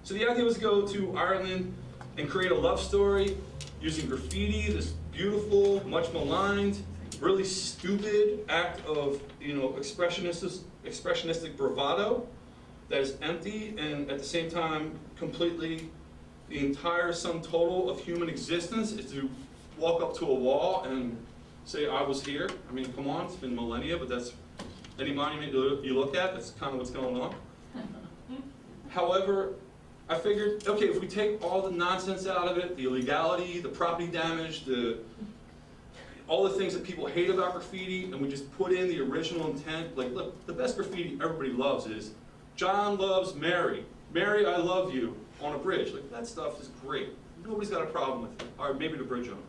So the idea was to go to Ireland and create a love story using graffiti, this beautiful, much maligned, really stupid act of, expressionistic bravado that is empty and at the same time completely the entire sum total of human existence is to walk up to a wall and say, I was here. I mean, come on, it's been millennia, but that's any monument you look at, that's kind of what's going on. However, I figured, okay, if we take all the nonsense out of it, the illegality, the property damage, all the things that people hate about graffiti, and we just put in the original intent, like, look, the best graffiti everybody loves is, John loves Mary. Mary, I love you, on a bridge. Like, that stuff is great. Nobody's got a problem with it. Or maybe the bridge owner.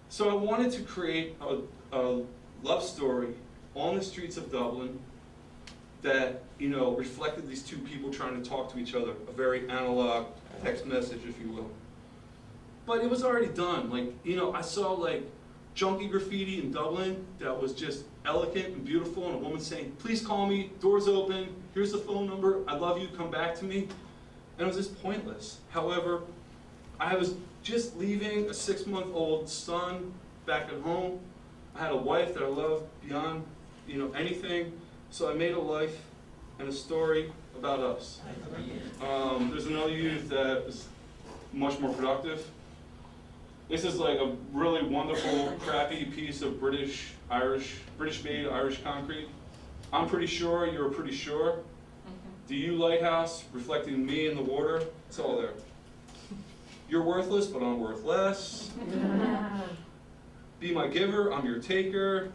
So I wanted to create a love story on the streets of Dublin that, reflected these two people trying to talk to each other, a very analog text message, if you will. But it was already done. Like, I saw like junky graffiti in Dublin that was just elegant and beautiful, and a woman saying, please call me, doors open, here's the phone number, I love you, come back to me. And it was just pointless. However, I was just leaving a 6-month-old son back at home. I had a wife that I loved beyond, anything. So I made a life and a story about us. There's another youth that is much more productive. This is like a really wonderful, crappy piece of British-made Irish concrete. I'm pretty sure, you're pretty sure. Do you, lighthouse, reflecting me in the water? It's all there. You're worthless, but I'm worth less. Be my giver, I'm your taker.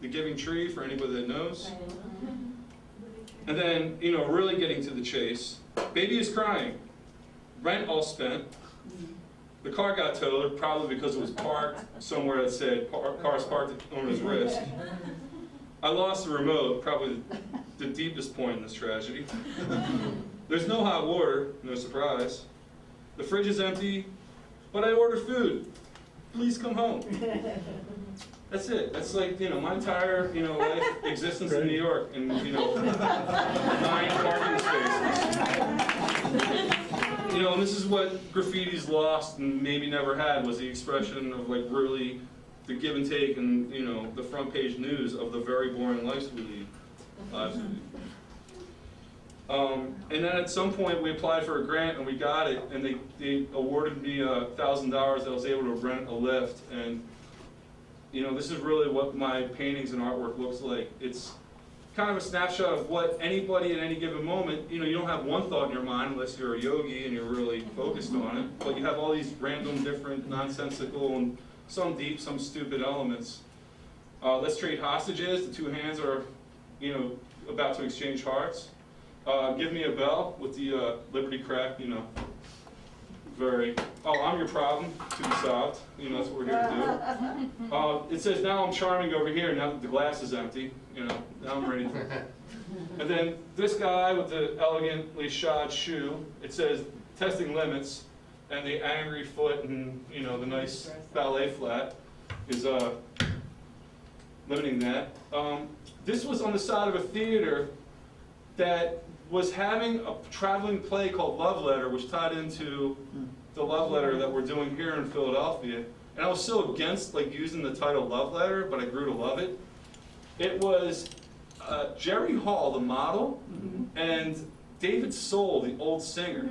The giving tree, for anybody that knows. And then, really getting to the chase. Baby is crying. Rent all spent. The car got towed, probably because it was parked somewhere that said, cars parked at owner's risk. I lost the remote, probably the deepest point in this tragedy. There's no hot water, no surprise. The fridge is empty, but I ordered food. Please come home. That's it. That's like, my entire, life existence in New York and, 9 parking spaces. And this is what graffiti's lost and maybe never had, was the expression of like really the give and take and, the front page news of the very boring lives we lead. And then at some point we applied for a grant and we got it, and they awarded me $1,000. I was able to rent a lift, and this is really what my paintings and artwork looks like. It's kind of a snapshot of what anybody at any given moment, you don't have one thought in your mind unless you're a yogi and you're really focused on it, but you have all these random, different, nonsensical, and some deep, some stupid elements. Let's trade hostages. The two hands are, about to exchange hearts. Give me a bell with the Liberty crack, very, I'm your problem, to be solved. That's what we're here to do. It says, now I'm charming over here, now that the glass is empty. Now I'm ready for it. And then this guy with the elegantly shod shoe, it says, testing limits, and the angry foot and, the nice ballet flat is limiting that. This was on the side of a theater that was having a traveling play called Love Letter, which tied into the Love Letter that we're doing here in Philadelphia. And I was so against using the title Love Letter, but I grew to love it. It was Jerry Hall, the model, and David Soul, the old singer.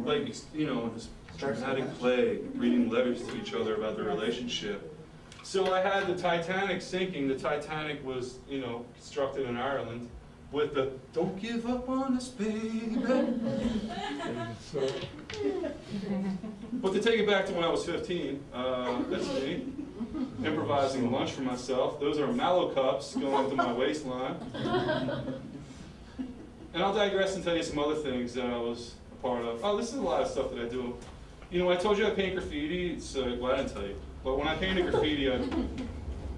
This dramatic play, reading letters to each other about their relationship. So I had the Titanic sinking. The Titanic was, constructed in Ireland, with the "Don't give up on us, baby." But to take it back to when I was 15, that's me, improvising lunch for myself. Those are mallow cups going to my waistline. And I'll digress and tell you some other things that I was a part of. Oh, this is a lot of stuff that I do. I told you I paint graffiti, well, I didn't tell you. But when I painted graffiti,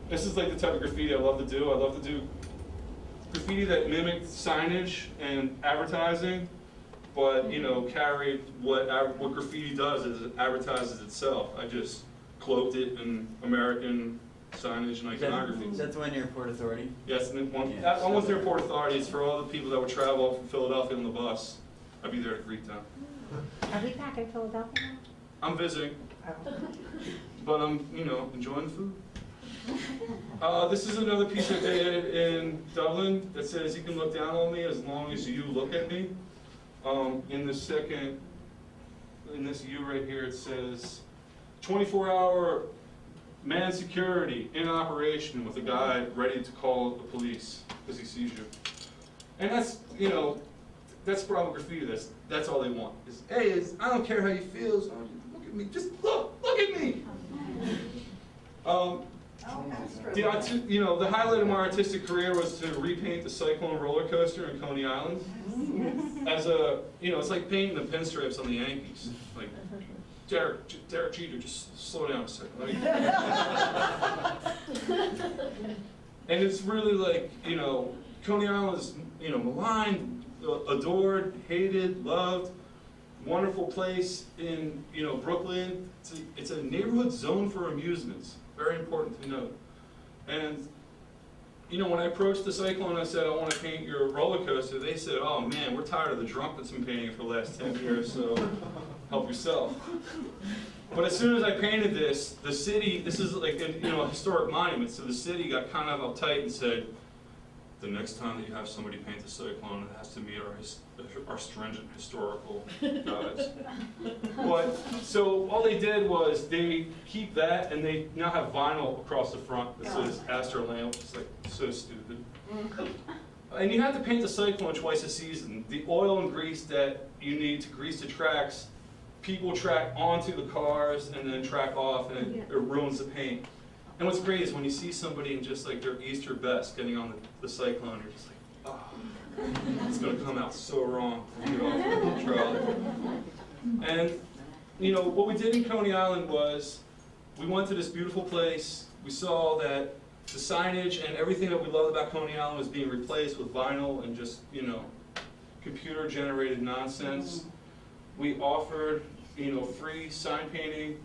this is like the type of graffiti I love to do. I love to do graffiti that mimicked signage and advertising, but carried what graffiti does is it advertises itself. I just cloaked it in American signage and iconography. That's when you're Port Authority? Yes, and one was their Port Authority. It's for all the people that would travel from Philadelphia on the bus. I'd be there to greet them. Are we back in Philadelphia now? I'm visiting, Oh. but I'm, you know, enjoying the food. This is another piece I did in Dublin that says you can look down on me as long as you look at me. In this U right here, it says 24-hour man security in operation with a guy ready to call the police because he sees you. And that's, you know, that's Bravo graffiti. That's all they want. Is, hey, I don't care how you feel. So look at me. Just look at me. You know, the highlight of my artistic career was to repaint the Cyclone roller coaster in Coney Island. As a, you know, it's like painting the pinstripes on the Yankees. Like, Derek Jeter, just slow down a second. And it's really like, you know, Coney Island is, you know, maligned, adored, hated, loved, wonderful place in, you know, Brooklyn. It's a neighborhood zone for amusements. Very important to note. And, you know, when I approached the Cyclone, I said, I want to paint your roller coaster. They said, oh man, we're tired of the drunk that's been painting it for the last 10 years, so help yourself. But as soon as I painted this, the city, this is like a, you know, a historic monument, so the city got kind of uptight and said, the next time that you have somebody paint the Cyclone, it has to meet our stringent historical guides. But, so all they did was they keep that, and they now have vinyl across the front that says Astor Lamp. It's like so stupid. And you have to paint the Cyclone twice a season. The oil and grease that you need to grease the tracks, people track onto the cars and then track off, and it ruins the paint. And what's great is when you see somebody in just like their Easter best getting on the Cyclone, you're just like, oh, it's going to come out so wrong when you get off the trolley. And, you know, what we did in Coney Island was we went to this beautiful place. We saw that the signage and everything that we loved about Coney Island was being replaced with vinyl and just, you know, computer-generated nonsense. We offered, you know, free sign painting.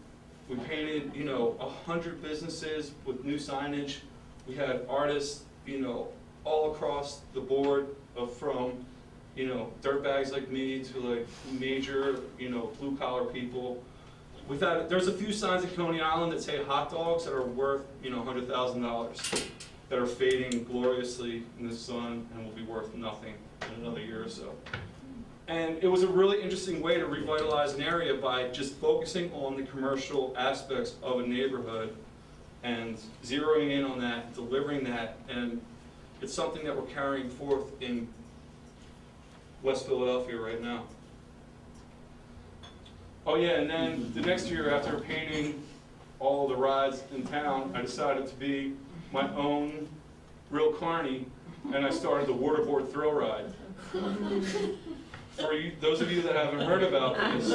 We painted, you know, 100 businesses with new signage. We had artists, you know, all across the board, from, you know, dirtbags like me to like major, you know, blue-collar people. There's a few signs at Coney Island that say hot dogs that are worth, you know, $100,000, that are fading gloriously in the sun and will be worth nothing in another year or so. And it was a really interesting way to revitalize an area by just focusing on the commercial aspects of a neighborhood and zeroing in on that, delivering that, and it's something that we're carrying forth in West Philadelphia right now. Oh yeah, and then the next year after painting all the rides in town, I decided to be my own real carny, and I started the waterboard thrill ride. For you, those of you that haven't heard about this,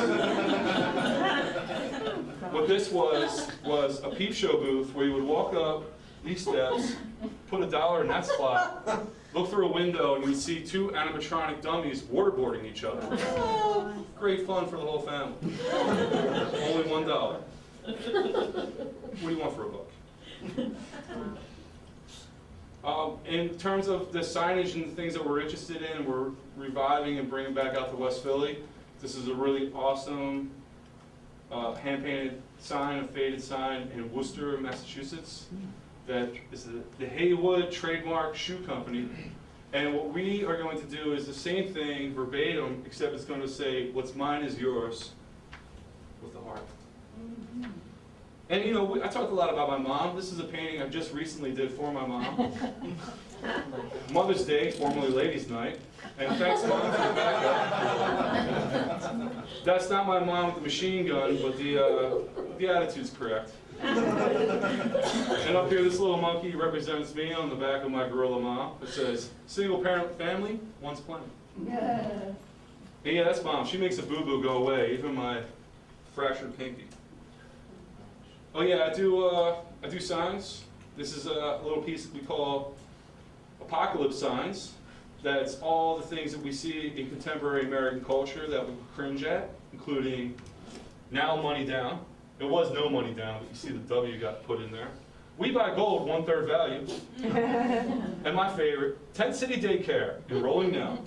what this was a peep show booth where you would walk up these steps, put $1 in that spot, look through a window, and you'd see two animatronic dummies waterboarding each other. Great fun for the whole family. Only $1. What do you want for a buck? In terms of the signage and the things that we're interested in, we're reviving and bringing back out to West Philly. This is a really awesome hand-painted sign, a faded sign in Worcester, Massachusetts. That is the Haywood Trademark Shoe Company. And what we are going to do is the same thing verbatim, except it's going to say, what's mine is yours, with the heart. And you know, I talked a lot about my mom. This is a painting I just recently did for my mom. Mother's Day, formerly Ladies' Night. And thanks, Mom, for the backup. That's not my mom with the machine gun, but the attitude's correct. And up here, this little monkey represents me on the back of my gorilla mom. It says, single parent family, one's plenty. And yeah, that's Mom. She makes a boo-boo go away, even my fractured pinky. Oh yeah, I do signs. This is a little piece that we call apocalypse signs. That's all the things that we see in contemporary American culture that we cringe at, including now money down. It was no money down, but you see the W got put in there. We buy gold, 1/3 value. And my favorite, Tent City Daycare, enrolling now.